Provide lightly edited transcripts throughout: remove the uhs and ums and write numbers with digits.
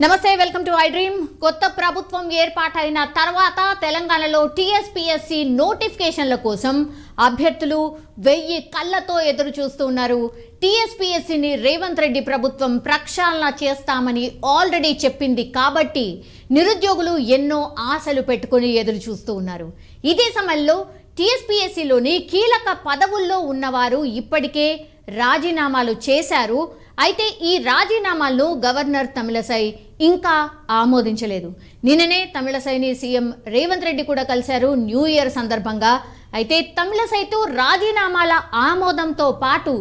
నమస్తే, welcome to I dream. కొత్త ప్రభుత్వం ఏర్పాటైన తర్వాత తెలంగాణలో టీఎస్పీఎస్సీ నోటిఫికేషన్ల కోసం అభ్యర్థులు 1000 కళ్ళతో ఎదురు చూస్తున్నారు. టీఎస్పీఎస్సీని రేవంత్ రెడ్డి ప్రభుత్వం ప్రక్షాళన చేస్తామని ఆల్రెడీ చెప్పింది కాబట్టి నిరుద్యోగులు ఎన్నో ఆశలు పెట్టుకుని ఎదురు చూస్తూ ఉన్నారు. ఇదే సమయంలో టీఎస్పీఎస్సీలోని కీలక పదవుల్లో ఉన్నవారు ఇప్పటికే రాజీనామాలు చేశారు. అయితే ఈ రాజీనామాలను గవర్నర్ తమిళసై ఇంకా ఆమోదించలేదు. నిన్ననే తమిళసైని సీఎం రేవంత్ రెడ్డి కూడా కలిశారు న్యూ ఇయర్ సందర్భంగా. అయితే తమిళసైతో రాజీనామాల ఆమోదంతో పాటు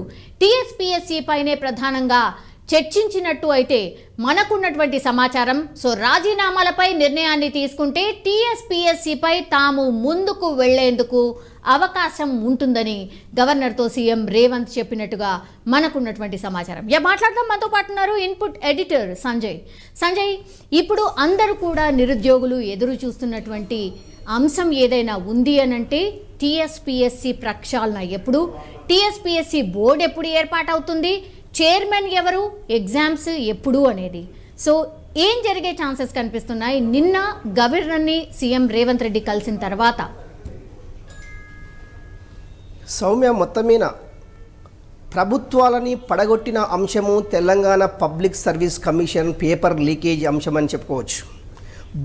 టీఎస్పీఎస్సీ పైనే ప్రధానంగా చర్చించినట్టు అయితే మనకున్నటువంటి సమాచారం. సో రాజీనామాలపై నిర్ణయాన్ని తీసుకుంటే టీఎస్పీఎస్సీపై తాము ముందుకు వెళ్లేందుకు అవకాశం ఉంటుందని గవర్నర్తో సీఎం రేవంత్ చెప్పినట్టుగా మనకున్నటువంటి సమాచారం. మాట్లాడదాం. మనతో పాటు ఉన్నారు ఇన్పుట్ ఎడిటర్ సంజయ్. ఇప్పుడు అందరూ కూడా నిరుద్యోగులు ఎదురు చూస్తున్నటువంటి అంశం ఏదైనా ఉంది అనంటే టీఎస్పీఎస్సీ ప్రక్షాళన ఎప్పుడు, టీఎస్పీఎస్సీ బోర్డు ఎప్పుడు ఏర్పాటవుతుంది, చైర్మన్ ఎవరు, ఎగ్జామ్స్ ఎప్పుడు అనేది. సో ఏం జరిగే ఛాన్సెస్ కనిపిస్తున్నాయి నిన్న గవర్నర్ని సీఎం రేవంత్ రెడ్డి కలిసిన తర్వాత? సౌమ్య, మొత్తం మీద ప్రభుత్వాలని పడగొట్టిన అంశము Telangana public service commission paper leakage అంశం అని చెప్పుకోవచ్చు.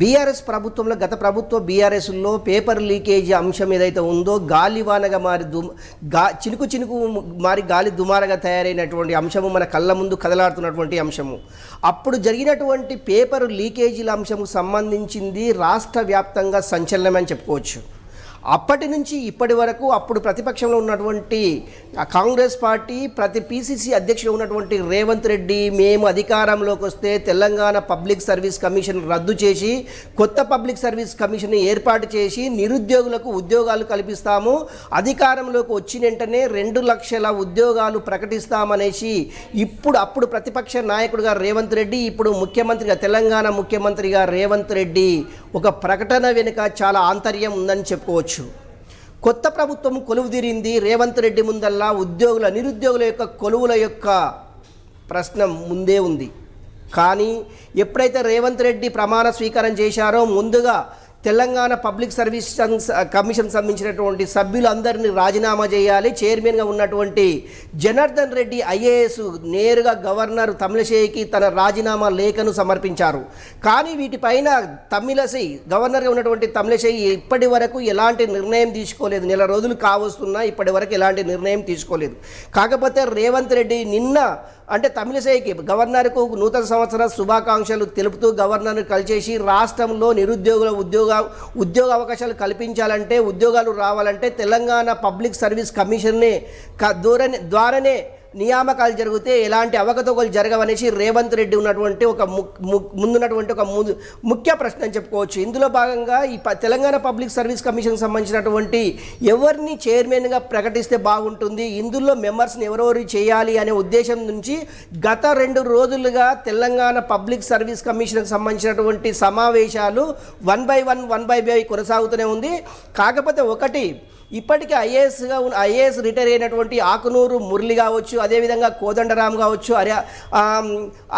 బీఆర్ఎస్ ప్రభుత్వంలో, గత ప్రభుత్వ బీఆర్ఎస్లో పేపర్ లీకేజ్ అంశం ఏదైతే ఉందో గాలివానగా మారి చినుకు మారి గాలి దుమారగా తయారైనటువంటి అంశము మన కళ్ళ ముందు కదలాడుతున్నటువంటి అంశము. అప్పుడు జరిగినటువంటి పేపర్ లీకేజీల అంశము సంబంధించింది రాష్ట్ర వ్యాప్తంగా సంచలనమని చెప్పుకోవచ్చు. అప్పటి నుంచి ఇప్పటి వరకు అప్పుడు ప్రతిపక్షంలో ఉన్నటువంటి కాంగ్రెస్ పార్టీ, ప్రతి పీసీసీ అధ్యక్షుడు ఉన్నటువంటి రేవంత్ రెడ్డి, మేము అధికారంలోకి వస్తే తెలంగాణ పబ్లిక్ సర్వీస్ కమిషన్ రద్దు చేసి కొత్త పబ్లిక్ సర్వీస్ కమిషన్ ఏర్పాటు చేసి నిరుద్యోగులకు ఉద్యోగాలు కల్పిస్తాము, అధికారంలోకి వచ్చిన వెంటనే 2 లక్షల ఉద్యోగాలు ప్రకటిస్తామనేసి అప్పుడు ప్రతిపక్ష నాయకుడిగా రేవంత్ రెడ్డి, ఇప్పుడు ముఖ్యమంత్రిగా తెలంగాణ ముఖ్యమంత్రిగా రేవంత్ రెడ్డి ఒక ప్రకటన వెనుక చాలా ఆంతర్యం ఉందని చెప్పుకోవచ్చు. కొత్త ప్రభుత్వం కొలువు తీరింది. రేవంత్ రెడ్డి ముందల్లా నిరుద్యోగుల యొక్క కొలువుల యొక్క ప్రశ్న ముందే ఉంది. కానీ ఎప్పుడైతే రేవంత్ రెడ్డి ప్రమాణ స్వీకారం చేశారో ముందుగా తెలంగాణ పబ్లిక్ సర్వీస్ కమిషన్ సంబంధించినటువంటి సభ్యులందరినీ రాజీనామా చేయాలి. చైర్మన్గా ఉన్నటువంటి జనార్దన్ రెడ్డి ఐఏఎస్ నేరుగా గవర్నర్ తమిళసైకి తన రాజీనామా లేఖను సమర్పించారు. కానీ వీటిపైన గవర్నర్గా ఉన్నటువంటి తమిళసై ఇప్పటి వరకు ఎలాంటి నిర్ణయం తీసుకోలేదు. నెల రోజులు కావస్తున్నా ఇప్పటి వరకు ఎలాంటి నిర్ణయం తీసుకోలేదు. కాకపోతే రేవంత్ రెడ్డి నిన్న అంటే తమిళసైకి గవర్నర్కు నూతన సంవత్సర శుభాకాంక్షలు తెలుపుతూ గవర్నర్ను కలిసేసి రాష్ట్రంలో నిరుద్యోగుల ఉద్యోగ అవకాశాలు కల్పించాలంటే, ఉద్యోగాలు రావాలంటే తెలంగాణ పబ్లిక్ సర్వీస్ కమిషన్నే ద్వారానే నియామకాలు జరిగితే ఎలాంటి అవకతవకలు జరగవనేసి రేవంత్ రెడ్డి ఉన్నటువంటి ముందున్నటువంటి ఒక ముఖ్య ప్రశ్న అని చెప్పుకోవచ్చు. ఇందులో భాగంగా ఈ తెలంగాణ పబ్లిక్ సర్వీస్ కమిషన్ సంబంధించినటువంటి ఎవరిని చైర్మన్గా ప్రకటిస్తే బాగుంటుంది, ఇందులో మెంబర్స్ని ఎవరెవరు చేయాలి అనే ఉద్దేశం నుంచి గత 2 రోజులుగా తెలంగాణ పబ్లిక్ సర్వీస్ కమిషన్కి సంబంధించినటువంటి సమావేశాలు 1 by 1 కొనసాగుతూనే ఉంది. కాకపోతే ఒకటి, ఇప్పటికీ ఐఏఎస్ రిటైర్ అయినటువంటి ఆకునూరు మురళి కావచ్చు, అదేవిధంగా కోదండరామ్ కావచ్చు,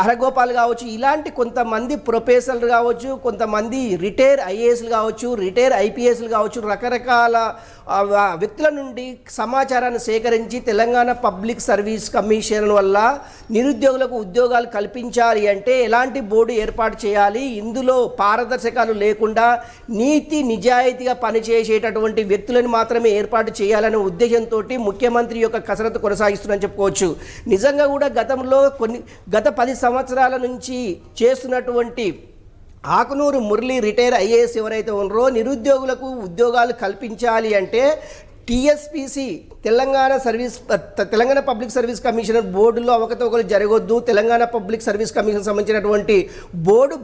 హరగోపాల్ కావచ్చు, ఇలాంటి కొంతమంది ప్రొఫెసర్లు కావచ్చు, కొంతమంది రిటైర్ ఐఏఎస్లు కావచ్చు, రిటైర్ ఐపీఎస్లు కావచ్చు, రకరకాల వ్యక్తుల నుండి సమాచారాన్ని సేకరించి తెలంగాణ పబ్లిక్ సర్వీస్ కమిషన్ వల్ల నిరుద్యోగులకు ఉద్యోగాలు కల్పించాలి అంటే ఎలాంటి బోర్డు ఏర్పాటు చేయాలి, ఇందులో పారదర్శకాలు లేకుండా నీతి నిజాయితీగా పనిచేసేటటువంటి వ్యక్తులను మాత్రమే ఏర్పాటు చేయాలనే ఉద్దేశంతో ముఖ్యమంత్రి యొక్క కసరత్తు కొనసాగిస్తుందని చెప్పుకోవచ్చు. నిజంగా కూడా గత 10 సంవత్సరాల నుంచి చేస్తున్నటువంటి ఆకునూరు మురళి రిటైర్ ఐఏఎస్ ఎవరైతే ఉన్నారో నిరుద్యోగులకు ఉద్యోగాలు కల్పించాలి అంటే TSPC Telangana public service commission బోర్డులో అవకతవకలు జరగొద్దు, తెలంగాణ పబ్లిక్ సర్వీస్ కమిషన్ సంబంధించినటువంటి బోర్డు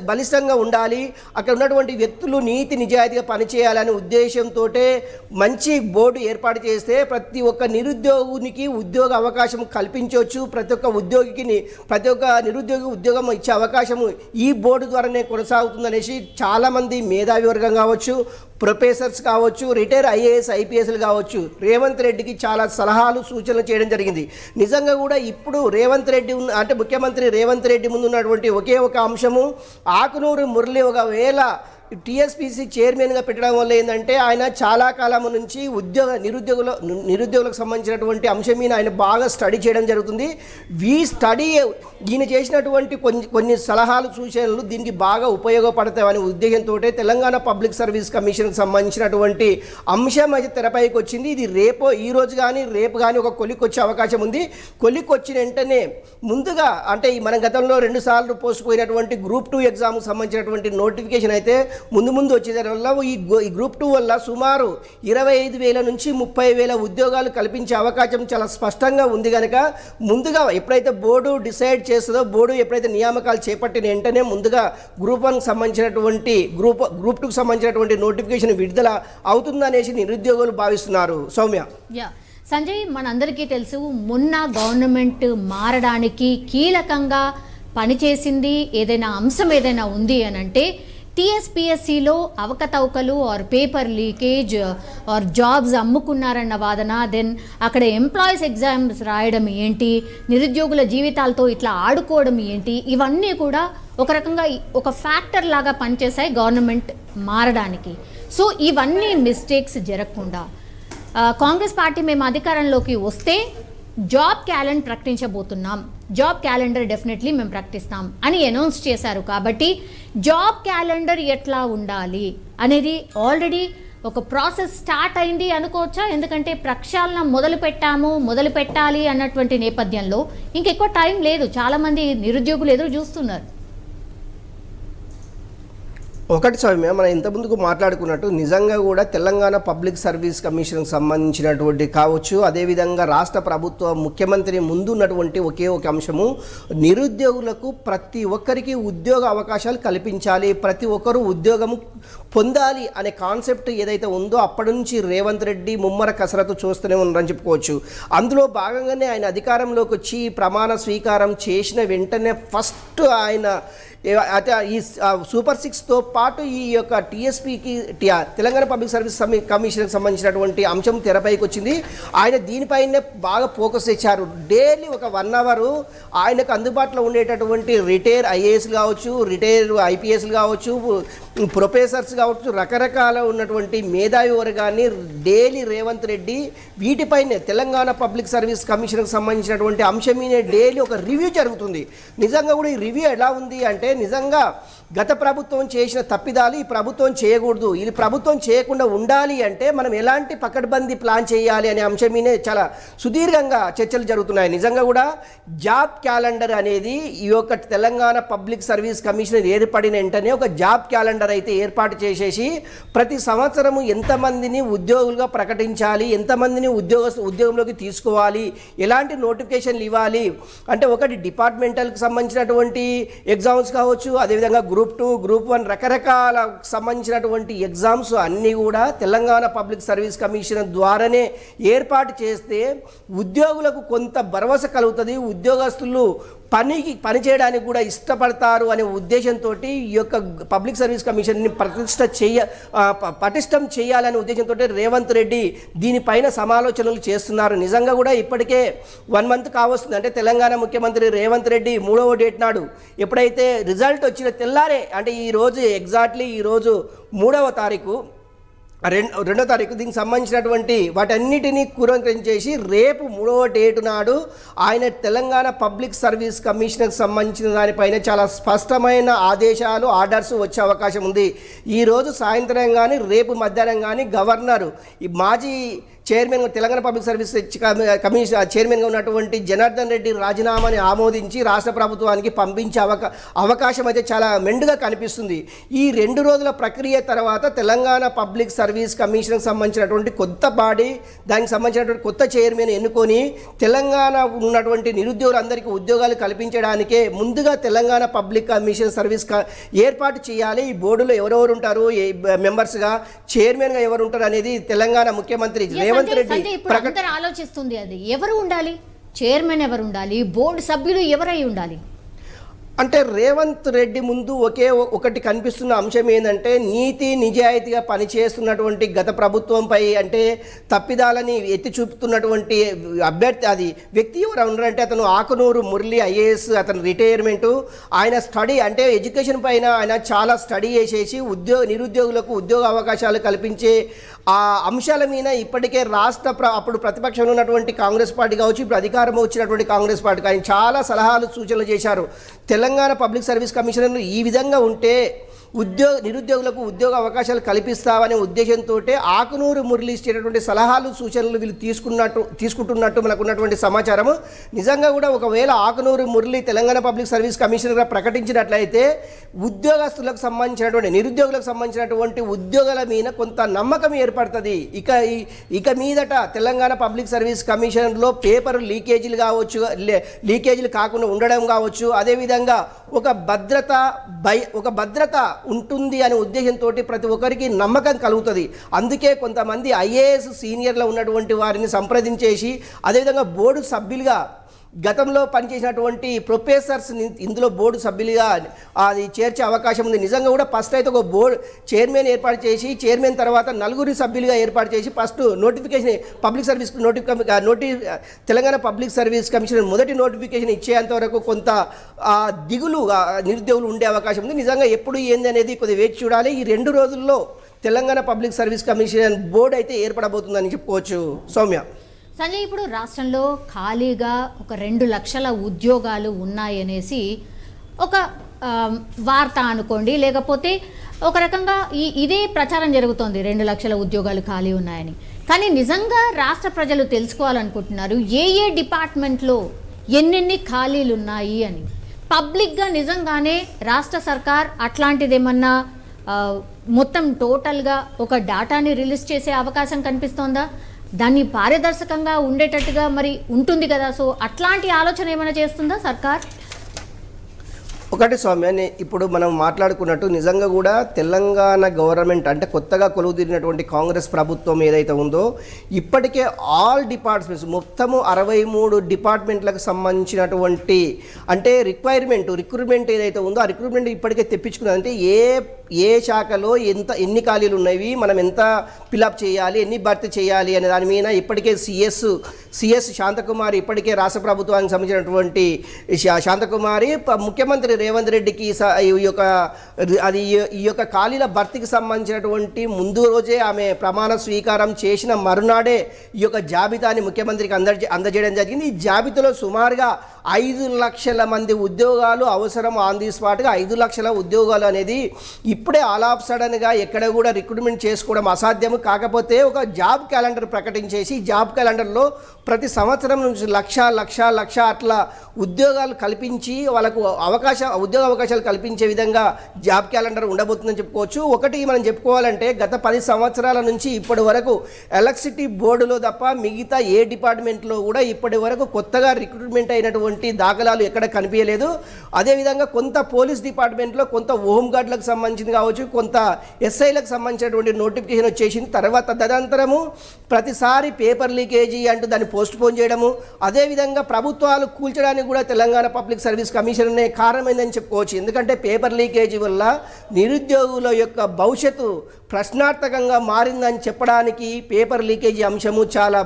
బలిష్టంగా ఉండాలి, అక్కడ ఉన్నటువంటి వ్యక్తులు నీతి నిజాయితీగా పనిచేయాలనే ఉద్దేశంతో మంచి బోర్డు ఏర్పాటు చేస్తే ప్రతి ఒక్క నిరుద్యోగునికి ఉద్యోగ అవకాశం కల్పించవచ్చు, ప్రతి ఒక్క నిరుద్యోగి ఉద్యోగం ఇచ్చే అవకాశము ఈ బోర్డు ద్వారానే కొనసాగుతుందనేసి చాలామంది మేధావి వర్గం కావచ్చు, ప్రొఫెసర్స్ కావచ్చు, రిటైర్ ఐఏఎస్ ఐపీఎస్లు కావచ్చు, రేవంత్ రెడ్డికి చాలా సలహాలు సూచనలు చేయడం జరిగింది. నిజంగా కూడా ఇప్పుడు రేవంత్ రెడ్డి అంటే ముఖ్యమంత్రి రేవంత్ రెడ్డి ముందు ఉన్నటువంటి ఒకే ఒక అంశము, ఆకునూరు మురళి ఒకవేళ టీఎస్పీసీ చైర్మన్గా పెట్టడం వల్ల ఏంటంటే ఆయన చాలా కాలం నుంచి నిరుద్యోగులకు సంబంధించినటువంటి అంశం మీద ఆయన బాగా స్టడీ చేయడం జరుగుతుంది. ఈయన చేసినటువంటి కొన్ని సలహాలు సూచనలు దీనికి బాగా ఉపయోగపడతాయనే ఉద్దేశంతో తెలంగాణ పబ్లిక్ సర్వీస్ కమిషన్కి సంబంధించినటువంటి అంశం అయితే తెరపైకి వచ్చింది. ఇది ఈరోజు కానీ రేపు కానీ ఒక కొలిక్కి వచ్చే అవకాశం ఉంది. కొలిక్కి వచ్చిన వెంటనే ముందుగా అంటే మన గతంలో 2 సార్లు పోస్ట్పోయినటువంటి గ్రూప్ 2 ఎగ్జామ్కి సంబంధించినటువంటి నోటిఫికేషన్ అయితే ముందు వచ్చేదాని వల్ల ఈ గ్రూప్ 2 వల్ల సుమారు 25,000 నుంచి 30,000 ఉద్యోగాలు కల్పించే అవకాశం చాలా స్పష్టంగా ఉంది. కనుక ముందుగా ఎప్పుడైతే బోర్డు డిసైడ్ చేస్తుందో, బోర్డు ఎప్పుడైతే నియామకాలు చేపట్టిన వెంటనే ముందుగా గ్రూప్ 1కి సంబంధించినటువంటి గ్రూప్ 2కి సంబంధించినటువంటి నోటిఫికేషన్ విడుదల అవుతుందనేసి నిరుద్యోగులు భావిస్తున్నారు. సౌమ్య. సంజయ్, మనందరికీ తెలుసు మొన్న గవర్నమెంట్ మారడానికి కీలకంగా పనిచేసింది ఏదైనా అంశం ఏదైనా ఉంది అని అంటే టీఎస్పీఎస్సీలో అవకతవకలు or paper leakage or jobs అమ్ముకున్నారన్న వాదన, దెన్ అక్కడ ఎంప్లాయీస్ ఎగ్జామ్స్ రాయడం ఏంటి, నిరుద్యోగుల జీవితాలతో ఇట్లా ఆడుకోవడం ఏంటి, ఇవన్నీ కూడా ఒక రకంగా ఒక ఫ్యాక్టర్ లాగా పనిచేశాయి గవర్నమెంట్ మారడానికి. సో ఇవన్నీ మిస్టేక్స్ జరగకుండా కాంగ్రెస్ పార్టీ మేము అధికారంలోకి వస్తే జాబ్ క్యాలెండర్ ప్రకటించబోతున్నాం, జాబ్ క్యాలెండర్ డెఫినెట్లీ మేము ప్రకటిస్తాం అని అనౌన్స్ చేశారు. కాబట్టి జాబ్ క్యాలెండర్ ఎట్లా ఉండాలి అనేది ఆల్రెడీ ఒక ప్రాసెస్ స్టార్ట్ అయింది అనుకోవచ్చా? ఎందుకంటే ప్రక్షాళన మొదలు పెట్టాలి అన్నటువంటి నేపథ్యంలో ఇంకెక్కువ టైం లేదు, చాలామంది నిరుద్యోగులు ఎదురు చూస్తున్నారు. ఒకటి సౌమ్య, మనం ఇంతకుముందుకు మాట్లాడుకున్నట్టు నిజంగా కూడా తెలంగాణ పబ్లిక్ సర్వీస్ కమిషన్కి సంబంధించినటువంటి కావచ్చు, అదేవిధంగా రాష్ట్ర ప్రభుత్వ ముఖ్యమంత్రి ముందున్నటువంటి ఒకే ఒక అంశము, నిరుద్యోగులకు ప్రతి ఒక్కరికి ఉద్యోగ అవకాశాలు కల్పించాలి, ప్రతి ఒక్కరూ ఉద్యోగం పొందాలి అనే కాన్సెప్ట్ ఏదైతే ఉందో అప్పటి నుంచి రేవంత్ రెడ్డి ముమ్మర కసరత్తు చూస్తూనే ఉన్నారని చెప్పుకోవచ్చు. అందులో భాగంగానే ఆయన అధికారంలోకి వచ్చి ప్రమాణ స్వీకారం చేసిన వెంటనే ఫస్ట్ ఆయన ఈ సూపర్ 6తో పాటు ఈ యొక్క టీఎస్పీకి తెలంగాణ పబ్లిక్ సర్వీస్ కమిషన్కి సంబంధించినటువంటి అంశం తెరపైకి వచ్చింది. ఆయన దీనిపైనే బాగా ఫోకస్ ఇచ్చారు. డైలీ ఒక 1 అవర్ ఆయనకు అందుబాటులో ఉండేటటువంటి రిటైర్ ఐఏఎస్లు కావచ్చు, రిటైర్ ఐపీఎస్లు కావచ్చు, ప్రొఫెసర్స్ కావచ్చు, రకరకాల ఉన్నటువంటి మేధావి వర్గాన్ని డైలీ రేవంత్ రెడ్డి వీటిపైనే తెలంగాణ పబ్లిక్ సర్వీస్ కమిషన్కి సంబంధించినటువంటి అంశం మీద డైలీ ఒక రివ్యూ జరుగుతుంది. నిజంగా కూడా ఈ రివ్యూ ఎలా ఉంది అంటే నిజంగా గత ప్రభుత్వం చేసిన తప్పిదాలు ఈ ప్రభుత్వం చేయకూడదు, ఈ ప్రభుత్వం చేయకుండా ఉండాలి అంటే మనం ఎలాంటి పకడ్బందీ ప్లాన్ చేయాలి అనే అంశం మీదే చాలా సుదీర్ఘంగా చర్చలు జరుగుతున్నాయి. నిజంగా కూడా జాబ్ క్యాలెండర్ అనేది ఈ యొక్క తెలంగాణ పబ్లిక్ సర్వీస్ కమిషన్ ఏర్పడిన వెంటనే ఒక జాబ్ క్యాలెండర్ అయితే ఏర్పాటు చేసేసి ప్రతి సంవత్సరము ఎంతమందిని ఉద్యోగులుగా ప్రకటించాలి, ఎంతమందిని ఉద్యోగంలోకి తీసుకోవాలి, ఎలాంటి నోటిఫికేషన్లు ఇవ్వాలి అంటే ఒకటి డిపార్ట్మెంటల్కి సంబంధించినటువంటి ఎగ్జామ్స్ కావచ్చు, అదేవిధంగా గ్రూప్ 2, గ్రూప్ 1 రకరకాల సంబంధించినటువంటి ఎగ్జామ్స్ అన్నీ కూడా తెలంగాణ పబ్లిక్ సర్వీస్ కమిషన్ ద్వారానే ఏర్పాటు చేస్తే ఉద్యోగులకు కొంత భరోసా కలుగుతుంది, ఉద్యోగస్తులు పని చేయడానికి కూడా ఇష్టపడతారు అనే ఉద్దేశంతో ఈ యొక్క పబ్లిక్ సర్వీస్ కమిషన్ని పటిష్టం చేయాలనే ఉద్దేశంతో రేవంత్ రెడ్డి దీనిపైన సమాలోచనలు చేస్తున్నారు. నిజంగా కూడా ఇప్పటికే 1 మంత్ కావస్తుంది. అంటే తెలంగాణ ముఖ్యమంత్రి రేవంత్ రెడ్డి 3వ డేట్ నాడు ఎప్పుడైతే రిజల్ట్ వచ్చిన తెల్లారే అంటే ఈరోజు ఎగ్జాక్ట్లీ ఈరోజు 3వ తారీఖు 2వ తారీఖు దీనికి సంబంధించినటువంటి వాటన్నిటినీ కూరంకరించేసి రేపు 3వ డేటు నాడు ఆయన తెలంగాణ పబ్లిక్ సర్వీస్ కమిషన్కి సంబంధించిన దానిపైన చాలా స్పష్టమైన ఆదేశాలు ఆర్డర్స్ వచ్చే అవకాశం ఉంది. ఈరోజు సాయంత్రం కానీ రేపు మధ్యాహ్నం కానీ గవర్నరు ఈ మాజీ chairman Telangana public service commission చైర్మన్గా ఉన్నటువంటి జనార్దన్ రెడ్డి రాజీనామాని ఆమోదించి రాష్ట్ర ప్రభుత్వానికి పంపించే అవకాశం అయితే చాలా మెండుగా కనిపిస్తుంది. ఈ 2 రోజుల ప్రక్రియ తర్వాత తెలంగాణ పబ్లిక్ సర్వీస్ కమిషన్కి సంబంధించినటువంటి కొత్త బాడీ, దానికి సంబంధించినటువంటి కొత్త చైర్మన్ ఎన్నుకొని తెలంగాణ ఉన్నటువంటి నిరుద్యోగులందరికీ ఉద్యోగాలు కల్పించడానికే ముందుగా తెలంగాణ పబ్లిక్ కమిషన్ సర్వీస్ ఏర్పాటు చేయాలి. ఈ బోర్డులో ఎవరెవరు ఉంటారు, మెంబర్స్గా, చైర్మన్గా ఎవరు ఉంటారు అనేది తెలంగాణ ముఖ్యమంత్రి రేవంత్ రెడ్డి ఆలోచిస్తుంది. అది ఎవరు ఉండాలి, చైర్మన్ ఎవరు ఉండాలి, బోర్డు సభ్యులు ఎవరై ఉండాలి? అంటే రేవంత్ రెడ్డి ముందు ఒకటి కనిపిస్తున్న అంశం ఏంటంటే నీతి నిజాయితీగా పనిచేస్తున్నటువంటి గత ప్రభుత్వంపై అంటే తప్పిదాలని ఎత్తి చూపుతున్నటువంటి అభ్యర్థి అది వ్యక్తి ఎవరు ఉన్నారంటే అతను ఆకునూరు మురళి ఐఏఎస్, అతను రిటైర్మెంటు. ఆయన స్టడీ అంటే ఎడ్యుకేషన్ పైన ఆయన చాలా స్టడీ చేసేసి నిరుద్యోగులకు ఉద్యోగ అవకాశాలు కల్పించే ఆ అంశాల మీద ఇప్పటికే అప్పుడు ప్రతిపక్షంలో ఉన్నటువంటి కాంగ్రెస్ పార్టీ కావచ్చు, ఇప్పుడు అధికారం వచ్చినటువంటి కాంగ్రెస్ పార్టీ ఆయన చాలా సలహాలు సూచనలు చేశారు. తెలంగాణ పబ్లిక్ సర్వీస్ కమిషనర్లు ఈ విధంగా ఉంటే నిరుద్యోగులకు ఉద్యోగ అవకాశాలు కల్పిస్తామనే ఉద్దేశంతో ఆకునూరు మురళి ఇచ్చేటటువంటి సలహాలు సూచనలు వీళ్ళు తీసుకుంటున్నట్టు మనకు ఉన్నటువంటి సమాచారము. నిజంగా కూడా ఒకవేళ ఆకునూరు మురళి తెలంగాణ పబ్లిక్ సర్వీస్ కమిషనర్గా ప్రకటించినట్లయితే ఉద్యోగస్తులకు సంబంధించినటువంటి నిరుద్యోగులకు సంబంధించినటువంటి ఉద్యోగాల మీద కొంత నమ్మకం ఏర్పడుతుంది. ఇక మీదట తెలంగాణ పబ్లిక్ సర్వీస్ కమిషన్లో పేపర్ లీకేజీలు కావచ్చు, లీకేజీలు కాకుండా ఉండడం కావచ్చు, అదేవిధంగా ఒక భద్రత ఉంటుంది అనే ఉద్దేశంతో ప్రతి ఒక్కరికి నమ్మకం కలుగుతుంది. అందుకే కొంతమంది ఐఏఎస్ సీనియర్లో ఉన్నటువంటి వారిని సంప్రదించేసి అదేవిధంగా బోర్డు సభ్యులుగా గతంలో పనిచేసినటువంటి ప్రొఫెసర్స్ ఇందులో బోర్డు సభ్యులుగా అది చేర్చే అవకాశం ఉంది. నిజంగా కూడా ఫస్ట్ అయితే ఒక బోర్డు చైర్మన్ ఏర్పాటు చేసి చైర్మన్ తర్వాత 4 సభ్యులుగా ఏర్పాటు చేసి first notification public service Telangana public service commission మొదటి నోటిఫికేషన్ ఇచ్చేంత వరకు కొంత దిగులు నిరుద్యోగులు ఉండే అవకాశం ఉంది. నిజంగా ఎప్పుడు ఏంది అనేది కొద్దిగా వేచి చూడాలి. ఈ 2 రోజుల్లో Telangana public service commission board అయితే ఏర్పడబోతుందని చెప్పుకోవచ్చు. సౌమ్య, సంజయ్, ఇప్పుడు రాష్ట్రంలో ఖాళీగా ఒక 2 లక్షల ఉద్యోగాలు ఉన్నాయనేసి ఒక వార్త అనుకోండి, లేకపోతే ఒక రకంగా ఇదే ప్రచారం జరుగుతోంది 2 లక్షల ఉద్యోగాలు ఖాళీ ఉన్నాయని. కానీ నిజంగా రాష్ట్ర ప్రజలు తెలుసుకోవాలనుకుంటున్నారు ఏ డిపార్ట్మెంట్లో ఎన్నెన్ని ఖాళీలు ఉన్నాయి అని. పబ్లిక్గా నిజంగానే రాష్ట్ర సర్కార్ అట్లాంటిదేమన్నా మొత్తం టోటల్గా ఒక డాటాని రిలీజ్ చేసే అవకాశం కనిపిస్తోందా? దాన్ని పారదర్శకంగా ఉండేటట్టుగా మరి ఉంటుంది కదా, సో అట్లాంటి ఆలోచన ఏమైనా చేస్తుందా సర్కార్? ఒకటి సౌమ్య, ఇప్పుడు మనం మాట్లాడుకున్నట్టు నిజంగా కూడా తెలంగాణ గవర్నమెంట్ అంటే కొత్తగా కొలువుదీరినటువంటి కాంగ్రెస్ ప్రభుత్వం ఏదైతే ఉందో ఇప్పటికే ఆల్ డిపార్ట్మెంట్స్ మొత్తము 63 డిపార్ట్మెంట్లకు సంబంధించినటువంటి అంటే రిక్రూట్మెంట్ ఏదైతే ఉందో ఆ రిక్రూట్మెంట్ ఇప్పటికే తెప్పించుకున్నది. అంటే ఏ శాఖలో ఎన్ని ఖాళీలు ఉన్నవి, మనం ఎంత ఫిలప్ చేయాలి, ఎన్ని భర్తీ చేయాలి అనే దాని మీద ఇప్పటికే సిఎస్ శాంతకుమారి ఇప్పటికే రాష్ట్ర ప్రభుత్వానికి సంబంధించినటువంటి శాంతకుమారి ముఖ్యమంత్రి రేవంత్ రెడ్డికి ఈ యొక్క ఖాళీల భర్తీకి సంబంధించినటువంటి ముందు రోజే ఆమె ప్రమాణ స్వీకారం చేసిన మరునాడే ఈ యొక్క జాబితాని ముఖ్యమంత్రికి అందజేయడం జరిగింది. ఈ జాబితాలో సుమారుగా 5 లక్షల మంది ఉద్యోగాలు అవసరం. ఆన్ ది స్పాట్గా 5 లక్షల ఉద్యోగాలు అనేది ఇప్పుడే ఆల్ ఆఫ్ సడన్గా ఎక్కడ కూడా రిక్రూట్మెంట్ చేసుకోవడం అసాధ్యము. కాకపోతే ఒక జాబ్ క్యాలెండర్ ప్రకటించేసి జాబ్ క్యాలెండర్లో ప్రతి సంవత్సరం నుంచి లక్ష అట్లా ఉద్యోగాలు కల్పించి వాళ్ళకు ఉద్యోగ అవకాశాలు కల్పించే విధంగా జాబ్ క్యాలెండర్ ఉండబోతుందని చెప్పుకోవచ్చు. ఒకటి మనం చెప్పుకోవాలంటే గత 10 సంవత్సరాల నుంచి ఇప్పటి వరకు ఎలక్ట్రిసిటీ బోర్డులో తప్ప మిగతా ఏ డిపార్ట్మెంట్లో కూడా ఇప్పటి వరకు కొత్తగా రిక్రూట్మెంట్ అయినటువంటి దాఖలాలు ఎక్కడ కనిపించలేదు. అదేవిధంగా కొంత పోలీస్ డిపార్ట్మెంట్లో కొంత హోంగార్డులకు సంబంధించింది కావచ్చు, కొంత ఎస్ఐలకు సంబంధించినటువంటి నోటిఫికేషన్ వచ్చేసింది. తర్వాత తదనంతరము ప్రతిసారి పేపర్ లీకేజీ అంటూ దాన్ని పోస్ట్ పోన్ చేయడము, అదేవిధంగా ప్రభుత్వాలు కూల్చడానికి కూడా తెలంగాణ పబ్లిక్ సర్వీస్ కమిషన్ అనే కారణమైందని చెప్పుకోవచ్చు. ఎందుకంటే పేపర్ లీకేజీ వల్ల నిరుద్యోగుల యొక్క భవిష్యత్తు ప్రశ్నార్థకంగా మారిందని చెప్పడానికి పేపర్ లీకేజీ అంశము చాలా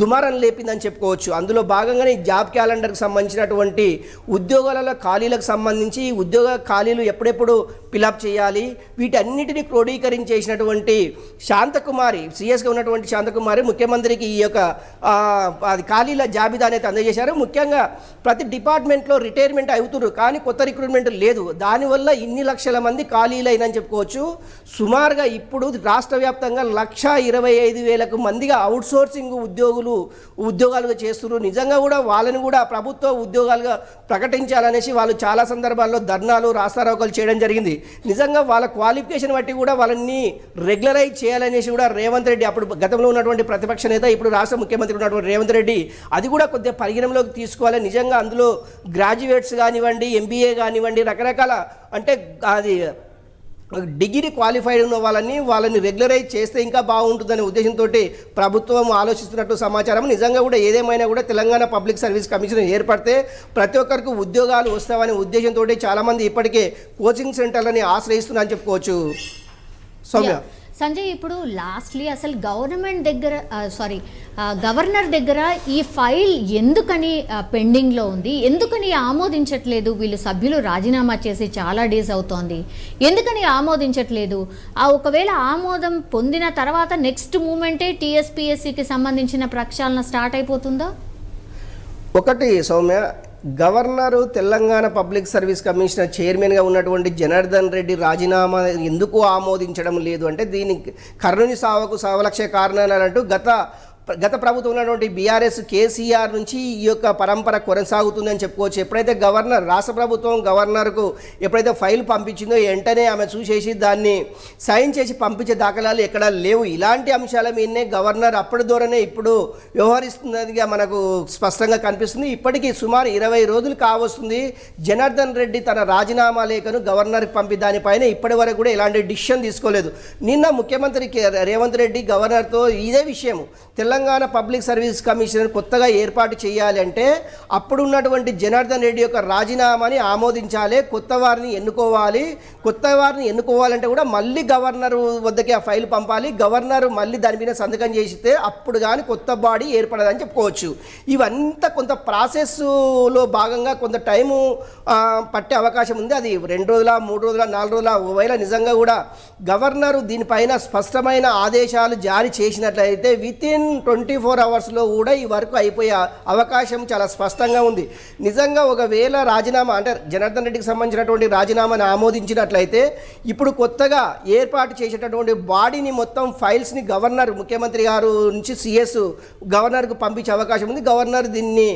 దుమారం లేపిందని చెప్పుకోవచ్చు. అందులో భాగంగానే జాబ్ క్యాలెండర్కి సంబంధించినటువంటి ఉద్యోగాల ఖాళీలకు సంబంధించి ఉద్యోగ ఖాళీలు ఎప్పుడెప్పుడు ఫిలప్ చేయాలి వీటన్నిటిని క్రోడీకరించేసినటువంటి శాంతకుమారి సిఎస్గా ఉన్నటువంటి శాంతకుమారి ముఖ్యమంత్రికి ఈ యొక్క అది ఖాళీల జాబితా అనేది అందజేశారు. ముఖ్యంగా ప్రతి డిపార్ట్మెంట్లో రిటైర్మెంట్ అవుతున్నారు కానీ కొత్త రిక్రూట్మెంట్ లేదు. దానివల్ల ఇన్ని లక్షల మంది ఖాళీలు అయినని చెప్పుకోవచ్చు. సుమారుగా ఇప్పుడు రాష్ట్ర వ్యాప్తంగా 1,25,000 మందిగా అవుట్సోర్సింగ్ ఉద్యోగాలుగా చేస్తున్నారు. నిజంగా కూడా వాళ్ళని కూడా ప్రభుత్వ ఉద్యోగాలుగా ప్రకటించాలనేసి వాళ్ళు చాలా సందర్భాల్లో ధర్నాలు రాస్తారోకలు చేయడం జరిగింది. నిజంగా వాళ్ళ క్వాలిఫికేషన్ బట్టి కూడా వాళ్ళని రెగ్యులరైజ్ చేయాలనేసి కూడా రేవంత్ రెడ్డి అప్పుడు గతంలో ఉన్నటువంటి ప్రతిపక్ష నేత ఇప్పుడు రాష్ట్ర ముఖ్యమంత్రి ఉన్నటువంటి రేవంత్ రెడ్డి అది కూడా కొద్దిగా పరిగణనలోకి తీసుకోవాలి. నిజంగా అందులో గ్రాడ్యుయేట్స్ కానివ్వండి, ఎంబీఏ కానివ్వండి, రకరకాల అంటే అది డిగ్రీ క్వాలిఫైడ్ ఉన్న వాళ్ళని రెగ్యులరైజ్ చేస్తే ఇంకా బాగుంటుందనే ఉద్దేశంతో ప్రభుత్వం ఆలోచిస్తున్నట్టు సమాచారం. నిజంగా కూడా ఏదేమైనా కూడా తెలంగాణ పబ్లిక్ సర్వీస్ కమిషన్ ఏర్పడితే ప్రతి ఒక్కరికి ఉద్యోగాలు వస్తామనే ఉద్దేశంతో చాలామంది ఇప్పటికే కోచింగ్ సెంటర్లని ఆశ్రయిస్తున్నారని చెప్పుకోవచ్చు. సౌమ్య, సంజయ్, ఇప్పుడు లాస్ట్లీ అసలు గవర్నర్ దగ్గర ఈ ఫైల్ ఎందుకని పెండింగ్లో ఉంది, ఎందుకని ఆమోదించట్లేదు? వీళ్ళు సభ్యులు రాజీనామా చేసి చాలా డేస్ అవుతోంది, ఎందుకని ఆమోదించట్లేదు? ఒకవేళ ఆమోదం పొందిన తర్వాత నెక్స్ట్ మూమెంటే టీఎస్పీఎస్సీకి సంబంధించిన ప్రక్షాళన స్టార్ట్ అయిపోతుందా? ఒకటి Soumya, governor Telangana public service commissioner చైర్మన్గా ఉన్నటువంటి జనార్దన్ రెడ్డి రాజీనామా ఎందుకు ఆమోదించడం లేదు అంటే దీనికి కర్ణుని సావుకు సావలక్ష కారణాలు అంటూ గత ప్రభుత్వం ఉన్నటువంటి బీఆర్ఎస్ కేసీఆర్ నుంచి ఈ యొక్క పరంపర కొనసాగుతుందని చెప్పుకోవచ్చు. ఎప్పుడైతే రాష్ట్ర ప్రభుత్వం గవర్నర్కు ఎప్పుడైతే ఫైల్ పంపించిందో వెంటనే ఆమె చూసేసి దాన్ని సైన్ చేసి పంపించే దాఖలాలు ఎక్కడా లేవు. ఇలాంటి అంశాల మీదనే గవర్నర్ అప్పటి ద్వారానే ఇప్పుడు వ్యవహరిస్తున్నదిగా మనకు స్పష్టంగా కనిపిస్తుంది. ఇప్పటికీ సుమారు 20 రోజులు కావస్తుంది జనార్దన్ రెడ్డి తన రాజీనామా లేఖను గవర్నర్కి పంపి దానిపైన ఇప్పటి వరకు కూడా ఎలాంటి డిసిషన్ తీసుకోలేదు. నిన్న ముఖ్యమంత్రి రేవంత్ రెడ్డి గవర్నర్తో ఇదే విషయం, తెలంగాణ పబ్లిక్ సర్వీస్ కమిషన్ కొత్తగా ఏర్పాటు చేయాలి అంటే అప్పుడున్నటువంటి జనార్దన్ రెడ్డి యొక్క రాజీనామాని ఆమోదించాలి, కొత్త వారిని ఎన్నుకోవాలంటే కూడా మళ్ళీ గవర్నర్ వద్దకి ఆ ఫైల్ పంపాలి, గవర్నర్ మళ్ళీ దాని మీద సంతకం చేస్తే అప్పుడు కానీ కొత్త బాడీ ఏర్పడదని చెప్పుకోవచ్చు. ఇవంతా కొంత ప్రాసెస్లో భాగంగా కొంత టైము పట్టే అవకాశం ఉంది. అది 2 రోజుల 3 రోజుల 4 రోజుల ఒకవేళ నిజంగా కూడా గవర్నరు దీనిపైన స్పష్టమైన ఆదేశాలు జారీ చేసినట్లయితే వితిన్ 24 అవర్స్లో కూడా ఈ వర్క్ అయిపోయే అవకాశం చాలా స్పష్టంగా ఉంది. నిజంగా ఒకవేళ రాజీనామా అంటే జనార్దన్ రెడ్డికి సంబంధించినటువంటి రాజీనామాను ఆమోదించినట్లయితే ఇప్పుడు కొత్తగా ఏర్పాటు చేసేటటువంటి బాడీని మొత్తం ఫైల్స్ని గవర్నర్ ముఖ్యమంత్రి గారు నుంచి సిఎస్ గవర్నర్కు పంపించే అవకాశం ఉంది. గవర్నర్ దీన్ని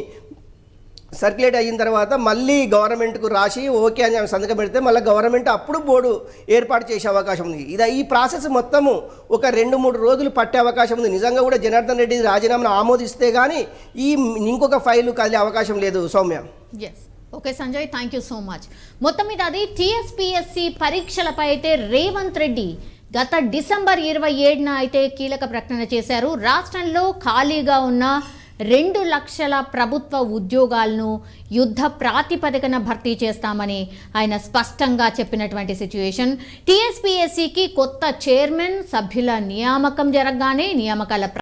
సర్క్యులేట్ అయిన తర్వాత మళ్ళీ గవర్నమెంట్కు రాసి ఓకే అని సంతకం పెడితే మళ్ళీ గవర్నమెంట్ అప్పుడు బోర్డు ఏర్పాటు చేసే అవకాశం ఉంది. ఈ ప్రాసెస్ మొత్తము ఒక 2-3 రోజులు పట్టే అవకాశం ఉంది. నిజంగా కూడా జనార్దన్ రెడ్డి రాజీనామాను ఆమోదిస్తే కానీ ఇంకొక ఫైలు కదిలే అవకాశం లేదు. Soumya, okay Sanjay, thank you so much. మొత్తం మీద అది టీఎస్పీఎస్సీ పరీక్షలపై అయితే రేవంత్ రెడ్డి గత డిసెంబర్ 27న అయితే కీలక ప్రకటన చేశారు. రాష్ట్రంలో ఖాళీగా ఉన్న 2 లక్షల ప్రభుత్వ ఉద్యోగాలను యుద్ధ ప్రాతిపదికన భర్తీ చేస్తామని ఆయన స్పష్టంగా చెప్పినటువంటి సిచ్యువేషన్. టీఎస్పీఎస్సీకి కొత్త చైర్మన్, సభ్యుల నియామకం జరగగానే నియామకాల